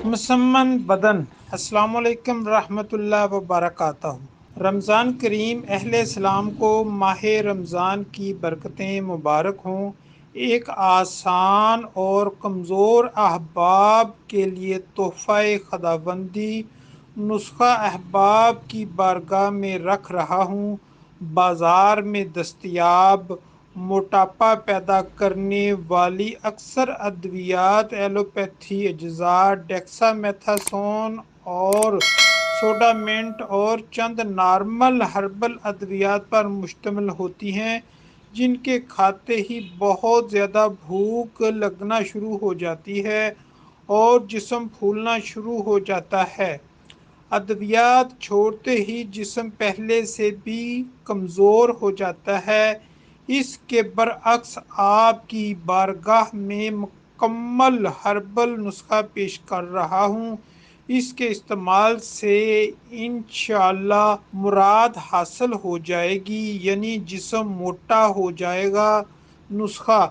مسمن بدن۔ السلام علیکم ورحمۃ اللہ وبرکاتہ۔ رمضان کریم اہل اسلام کو ماہ رمضان کی برکتیں مبارک ہوں۔ ایک آسان اور کمزور احباب کے لیے تحفہ خداوندی نسخہ احباب کی بارگاہ میں رکھ رہا ہوں۔ بازار میں دستیاب موٹاپا پیدا کرنے والی اکثر ادویات ایلوپیتھی اجزاء ڈیکسا میتھاسون اور سوڈامینٹ اور چند نارمل ہربل ادویات پر مشتمل ہوتی ہیں، جن کے کھاتے ہی بہت زیادہ بھوک لگنا شروع ہو جاتی ہے اور جسم پھولنا شروع ہو جاتا ہے۔ ادویات چھوڑتے ہی جسم پہلے سے بھی کمزور ہو جاتا ہے۔ اس کے برعکس آپ کی بارگاہ میں مکمل ہربل نسخہ پیش کر رہا ہوں۔ اس کے استعمال سے انشاءاللہ مراد حاصل ہو جائے گی، یعنی جسم موٹا ہو جائے گا۔ نسخہ: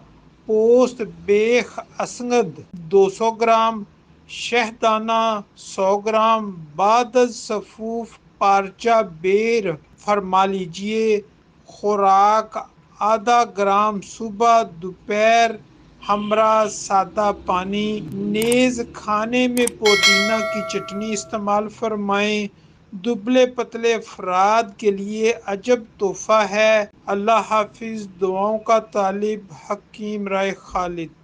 پوست بیخ اسنگد 200 گرام، شہدانہ 100 گرام، بعد از صفوف پارچہ بیر فرما لیجیے۔ خوراک: آدھا گرام صبح دوپہر ہمراہ سادہ پانی، نیز کھانے میں پودینہ کی چٹنی استعمال فرمائیں۔ دبلے پتلے افراد کے لیے عجب تحفہ ہے۔ اللہ حافظ۔ دعاؤں کا طالب، حکیم رائے خالد۔